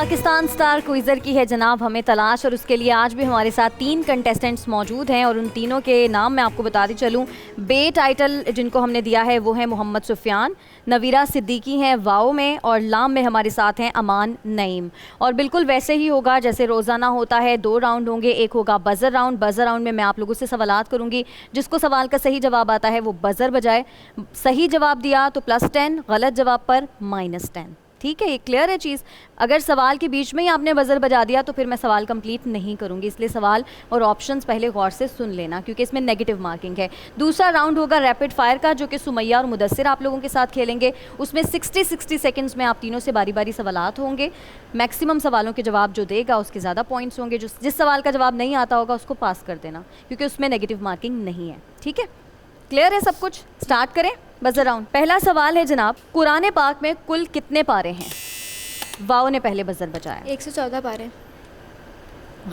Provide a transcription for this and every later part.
Pakistan star quizzer की है जनाब हमें तलाश, और उसके लिए आज भी हमारे साथ 3 कंटेस्टेंट्स मौजूद हैं और उन तीनों के नाम मैं आपको बताती चलूँ। बे टाइटल जिनको हमने दिया है वो है मोहम्मद सुफियान, नवीरा सिद्दीकी हैं वाओ में, और लाम में हमारे साथ हैं अमान नईम। और बिल्कुल वैसे ही होगा जैसे रोज़ाना होता है, 2 राउंड होंगे, एक होगा बज़र राउंड। बज़र राउंड में मैं आप लोगों से सवालात करूँगी, जिसको सवाल का सही जवाब आता है वो बज़र बजाए। सही जवाब दिया तो +10, गलत जवाब पर -10। ठीक है, ये क्लियर है चीज़। अगर सवाल के बीच में ही आपने बज़र बजा दिया तो फिर मैं सवाल कंप्लीट नहीं करूंगी, इसलिए सवाल और ऑप्शंस पहले गौर से सुन लेना क्योंकि इसमें नेगेटिव मार्किंग है। दूसरा राउंड होगा रैपिड फायर का, जो कि सुमैया और मुदस्सिर आप लोगों के साथ खेलेंगे। उसमें 60 सेकंड्स में आप तीनों से बारी बारी सवालात होंगे। मैक्सिमम सवालों के जवाब जो देगा उसके ज़्यादा पॉइंट्स होंगे। जिस सवाल का जवाब नहीं आता होगा उसको पास कर देना क्योंकि उसमें नेगेटिव मार्किंग नहीं है। ठीक है, क्लियर है सब कुछ? स्टार्ट करें बज़र राउंड। पहला सवाल है जनाब, कुरान पाक में कुल कितने पारे हैं? वाओ ने पहले बज़र बजाया। 114 पारे।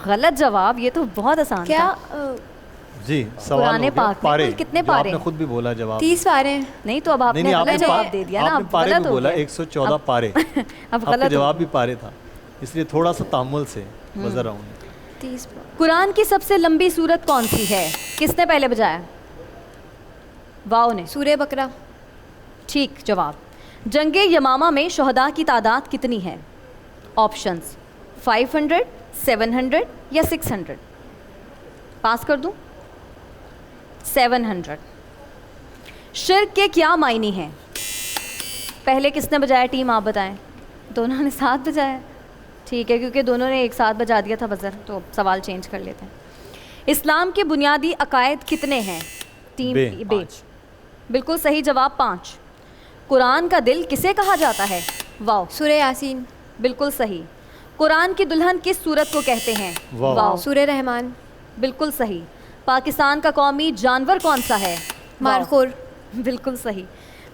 गलत जवाब, ये तो बहुत आसान क्या था। जी, सवाल कुरान पाक में कुल कितने पारे? आपने खुद भी बोला जवाब 30 पारे। नहीं तो अब आपने गलत जवाब दे दिया ना, आपने अब पारे गलत भी हो बोला गया। 114 पारे। अब आपका गलत जवाब भी पारे था, इसलिए थोड़ा सा तामुल से बज़र राउंड। 30। कुरान की सबसे लंबी सूरत कौन सी है? किसने पहले बजाया? वाओ ने। सूरह बकरा। ठीक जवाब। जंगे यमामा में शहदा की तादाद कितनी है? ऑप्शंस 500, 700 या 600। पास कर दूं? 700। शिर्क के क्या मायने हैं? पहले किसने बजाया टीम, आप बताएं। दोनों ने साथ बजाया। ठीक है, क्योंकि दोनों ने एक साथ बजा दिया था बज़र, तो सवाल चेंज कर लेते हैं। इस्लाम के बुनियादी अकायद कितने हैं? टीम बे। बिल्कुल सही जवाब, 5। कुरान का दिल किसे कहा जाता है? वाओ। सूरह यासीन। बिल्कुल सही। कुरान की दुल्हन किस सूरत को कहते हैं? वाओ। सूरह रहमान। बिल्कुल सही। पाकिस्तान का कौमी जानवर कौन सा है? मारखोर। बिल्कुल सही।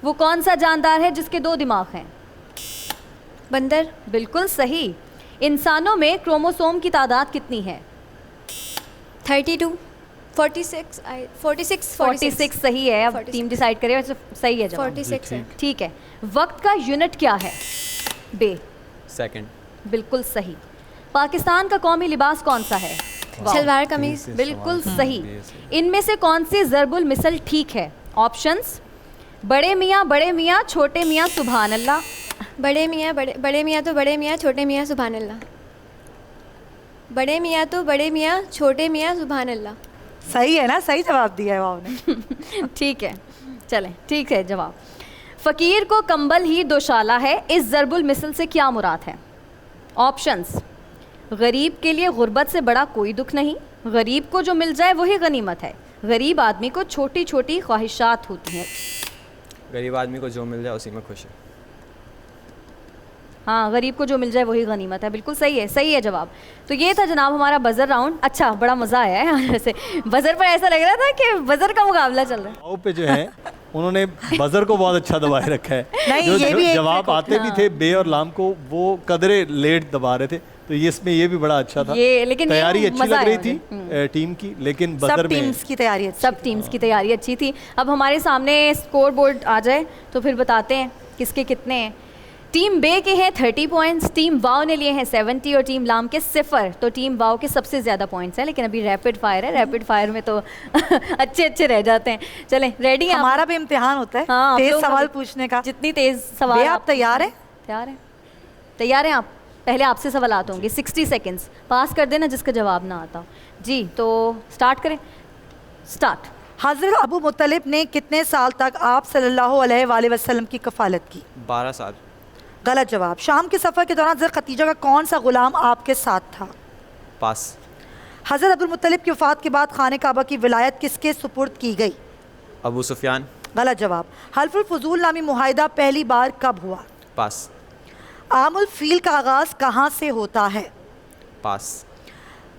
वो कौन सा जानदार है जिसके 2 दिमाग हैं? बंदर। बिल्कुल सही। इंसानों में क्रोमोसोम की तादाद कितनी है? 32, 46, 46 सही है। अब 46 टीम डिसाइड करे, वैसे सही है जवाब। 46 है। ठीक है। वक्त का यूनिट क्या है? बे। सेकंड। बिल्कुल सही। पाकिस्तान का कौमी लिबास कौन सा है? शलवार कमीज। बिल्कुल सही। इनमें से कौन सी ज़रबुल मिसल ठीक है? ऑप्शंस बड़े मियाँ छोटे मियाँ सुभान अल्लाह। बड़े मियाँ तो बड़े मियाँ, छोटे मियाँ सुभान अल्लाह। बड़े मियाँ तो बड़े मियाँ, छोटे मियाँ सुभान अल्लाह। सही है ना? सही जवाब दिया है वाओ ने। ठीक है, चलें, ठीक है जवाब। फ़कीर को कंबल ही दोशाला है, इस ज़रबुल मिसल से क्या मुराद है? ऑप्शंस गरीब के लिए गुर्बत से बड़ा कोई दुख नहीं, गरीब को जो मिल जाए वही गनीमत है, गरीब आदमी को छोटी छोटी ख्वाहिशात होती हैं। गरीब आदमी को जो मिल जाए उसी में खुश है। हाँ, गरीब को जो मिल जाए वही गनीमत है। बिल्कुल सही है, सही है जवाब। तो ये था जनाब हमारा बज़र राउंड। अच्छा, बड़ा मज़ा आया है वैसे। बज़र पर ऐसा लग रहा था कि बज़र का मुकाबला चल रहा है। वाओ पे जो है उन्होंने बज़र को बहुत अच्छा दबाए रखा है। नहीं, ये भी जवाब आते भी थे बे और लाम को, वो कदरे लेट दबा रहे थे, तो ये इसमें ये भी बड़ा अच्छा था। ये लेकिन तैयारी ये अच्छी मज़ा लग रही आया थी टीम की, लेकिन सब बज़र में टीम्स की तैयारी अच्छी सब टीम्स की तैयारी अच्छी थी। अब हमारे सामने स्कोर बोर्ड आ जाए तो फिर बताते हैं किसके कितने हैं। टीम बे के हैं 30 पॉइंट्स, टीम वाओ ने लिए हैं 70 और टीम लाम के 0। तो टीम वाओ के सबसे ज़्यादा पॉइंट्स हैं, लेकिन अभी रैपिड फायर है, रैपिड फायर में तो अच्छे रह जाते हैं। चलें, रेडी हैं? हमारा भी इम्तिहान होता है हाँ, तेज सवाल पूछने का। जितनी तेज सवाल। आप तैयार हैं? तैयार हैं आप? पहले आपसे सवालात होंगे, 60 सेकंड्स। पास कर देना जिसका जवाब ना आता जी। तो स्टार्ट करें। स्टार्ट। हज़रत अबू मुत्तलिब ने कितने साल तक आप सल्लल्लाहु अलैहि वसल्लम की कफ़ालत की? 12 साल। गलत जवाब। शाम के सफ़र के दौरान हज़रत खदीजा का कौन सा गुलाम आपके साथ था? पास। हज़रत अब्दुल मुत्तलिब की वफ़ात के बाद खाने काबा की विलायत किसके सुपुर्द की गई? अबू सुफियान। गलत जवाब। हल्फुल फुजूल नामी मुआहिदा पहली बार कब हुआ? पास। आमुल फ़ील का आगाज़ कहाँ से होता है? पास।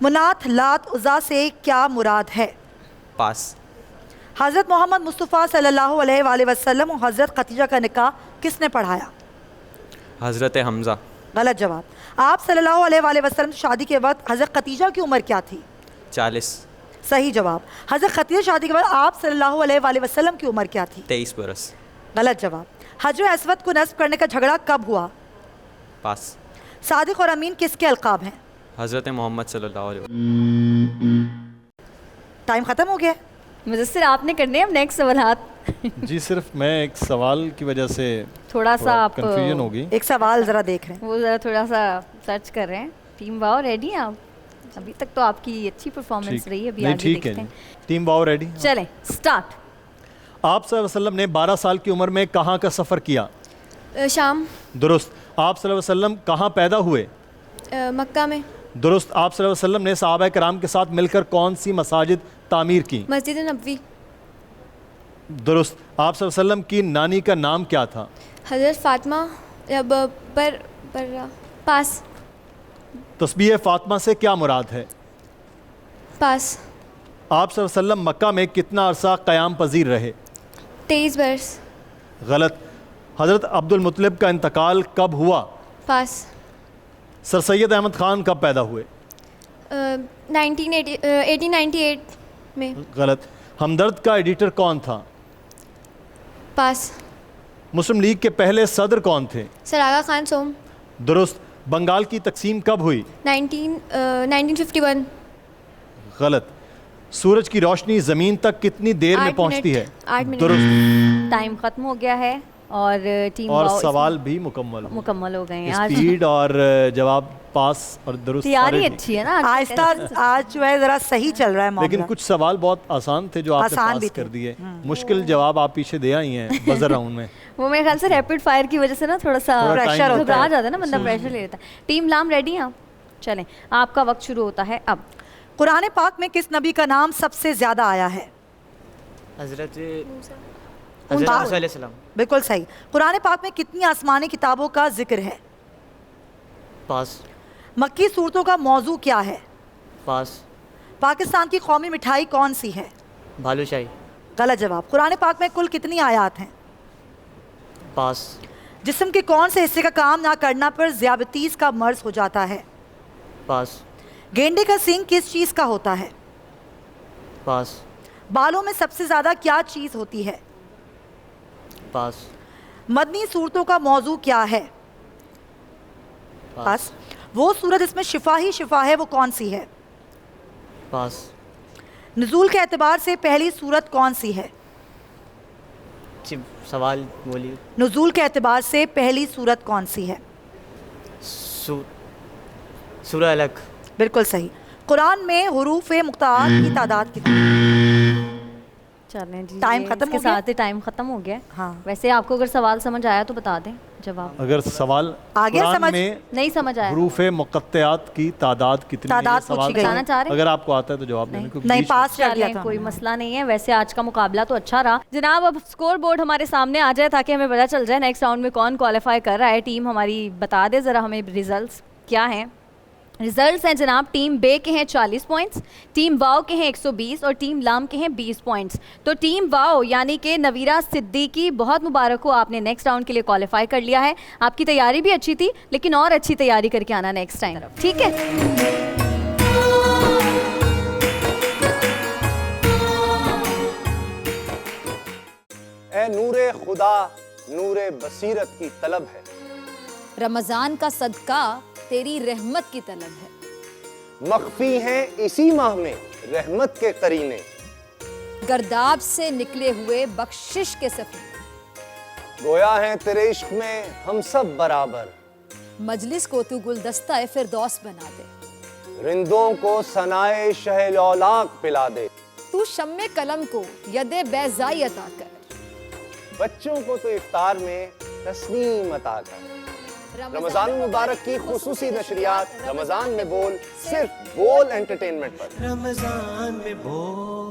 मुनात लात उज़ा से क्या मुराद है? पास। हज़रत मोहम्मद मुस्तफ़ा सल्लल्लाहु अलैहि वसल्लम और हज़रत खदीजा का निकाह किसने पढ़ाया? हज़रत हमज़ा। गलत जवाब। आप सल्लल्लाहु अलैहि वसल्लम शादी के वक्त हज़रत खदीजा की उम्र क्या थी? 40। सही जवाब। हज़रत खदीजा शादी के बाद आप सल्लल्लाहु अलैहि वसल्लम की उम्र क्या थी? 23 बरस। गलत जवाब। हजर अस्वद को नस्ब करने का झगड़ा कब हुआ? पास। सादिक और अमीन किसके अलकाब हैं? हज़रत मोहम्मद सल्लल्लाहु अलैहि वसल्लम। टाइम ख़त्म हो गया है। मुजस्सिर आपने करने हैं अब नेक्स्ट सवालात। जी सिर्फ मैं एक सवाल की वजह से थोड़ा सा आप कंफ्यूजन होगी। एक सवाल ज़रा देख रहे हैं। वो ज़रा थोड़ा सा सर्च कर रहे हैं। टीम वाओ रेडी हैं आप? अभी तक तो आपकी अच्छी परफॉर्मेंस ठीक रही है, अभी नहीं आगे ठीक है देखते जी। हैं। Team wow ready. चलें स्टार्ट। आप सल्लल्लाहु अलैहि वसल्लम ने 12 साल की उम्र में कहाँ का सफ़र किया? शाम। दुरुस्त। आप सल्लल्लाहु अलैहि वसल्लम कहाँ पैदा हुए? मक्का में। दुरुस्त। आप सल्लल्लाहु अलैहि वसल्लम ने सहाबा कराम के साथ मिलकर कौन सी मसाजिद तामीर की? मस्जिद नबवी। दुरुस्त। आप सल्लल्लाहु अलैहि वसल्लम की नानी का नाम क्या था? हज़रत फ़ातिमा पास। तस्बीह फ़ातिमा से क्या मुराद है? पास। आप सल्लल्लाहु अलैहि वसल्लम मक्का में कितना अरसा क़याम पजीर रहे? 23 वर्ष। गलत। हज़रत अब्दुल मुत्तलिब का इंतकाल कब हुआ? पास। सर सैयद अहमद ख़ान कब पैदा हुए? 1898 में। गलत। हमदर्द का एडिटर कौन था? पास। मुस्लिम लीग के पहले सदर कौन थे? सर आगा खान सोम। दुरुस्त। बंगाल की तकसीम कब हुई? 1951। गलत। सूरज की रोशनी ज़मीन तक कितनी देर में 8 पहुंचती है? मिनट। 8 मिनट। दुरुस्त। टाइम खत्म हो गया है और टीम और वाओ सवाल भी मुकम्मल हो। मुकम्मल हो गए हैं। आज स्पीड और जवाब पास और दुरुस्त तैयारी सारे अच्छी है ना आहिस्ता आज जो है ज़रा सही चल रहा है लेकिन मामला। कुछ सवाल बहुत आसान थे जो आपने आसान भी पास थे। कर दिए। मुश्किल जवाब आप पीछे दे आई हैं बजर राउंड में। वो मेरे ख्याल से रैपिड फायर की वजह से ना थोड़ा सा थोड़ा प्रेशर time होता घबरा है। जाता है ना, बंदा प्रेशर ले लेता है। टीम लाम रेडी हैं आप? चलें आपका वक्त शुरू होता है अब। कुरान पाक में किस नबी का नाम सबसे ज़्यादा आया है? हज़रत मूसा मूसा अलैहिस्सलाम। बिल्कुल सही। कुरान पाक में कितनी आसमानी किताबों का जिक्र है? पास। मक्की सूरतों का मौजू क्या है? पास। पाकिस्तान की कौमी मिठाई कौन सी है? बालूशाही। गलत जवाब। कुरान पाक में कुल कितनी आयात हैं? पास। जिस्म के कौन से हिस्से का काम ना करना पर ज़ियाबतीस का मर्ज हो जाता है? पास। गेंडे का सींग किस चीज़ का होता है? पास। बालों में सबसे ज़्यादा क्या चीज़ होती है? पास। मदनी सूरतों का मौजू क्या है? पास। वो सूरत जिसमें शिफा ही शिफा है वो कौन सी है? पास। नुज़ूल के एतबार से पहली सूरत कौन सी है? सवाल बोलिए। नुज़ूल के एतबार से पहली सूरत कौन सी है? सूरह अलक। बिल्कुल सही। कुरान में हुरूफ मुक़त्ताअत की तादाद कितनी? चलें जी टाइम ये खत्म इसके हो गया? साथ ही टाइम खत्म हो गया। हाँ। वैसे आपको अगर सवाल समझ आया तो बता दें जवाब। अगर सवाल आ गया कुरान समझ? में नहीं समझ आया हरूफ मुक़त्तआत की तादाद कितनी है? तादाद ये सवाल पूछी गई है। बताना चाह रहे हैं? अगर आपको आता है तो जवाब देने को नहीं, पास कर दिया चलें था। कोई मसला नहीं है। वैसे आज का मुकाबला तो अच्छा रहा जनाब। अब स्कोर बोर्ड हमारे सामने आ जाए ताकि हमें पता चल जाए नेक्स्ट राउंड में कौन क्वालिफाई कर रहा है। टीम हमारी बता दे ज़रा हमें रिजल्ट्स क्या हैं। रिजल्ट्स हैं जनाब, टीम बे के हैं 40 पॉइंट्स, टीम वाओ के हैं 120 और टीम लाम के हैं 20 पॉइंट्स। तो टीम वाओ यानी कि नवीरा सिद्दीकी, बहुत मुबारक हो, आपने नेक्स्ट राउंड के लिए क्वालिफाई कर लिया है। आपकी तैयारी भी अच्छी थी लेकिन और अच्छी तैयारी करके आना नेक्स्ट टाइम, ठीक है? ए नूरे खुदा नूरे बसीरत की तलब है, रमजान का सदका तेरी रहमत की तलब है। मख्फी हैं इसी माह में रहमत के करीने, गर्दाब से निकले हुए बख्शिश के सफीने, गोया है तेरे इश्क में हम सब बराबर, मजलिस को तू गुलदस्ता फिरदौस बना दे, रिंदों को सनाए शहलौलाक पिला दे, तू शम्मे कलम को यदे बैज़ाई अता कर, बच्चों को तो इफ्तार में तस्नीम अता कर। रमजान मुबारक की खुसूसी नशरियात रमजान में बोल, सिर्फ बोल एंटरटेनमेंट पर। रमजान में बोल।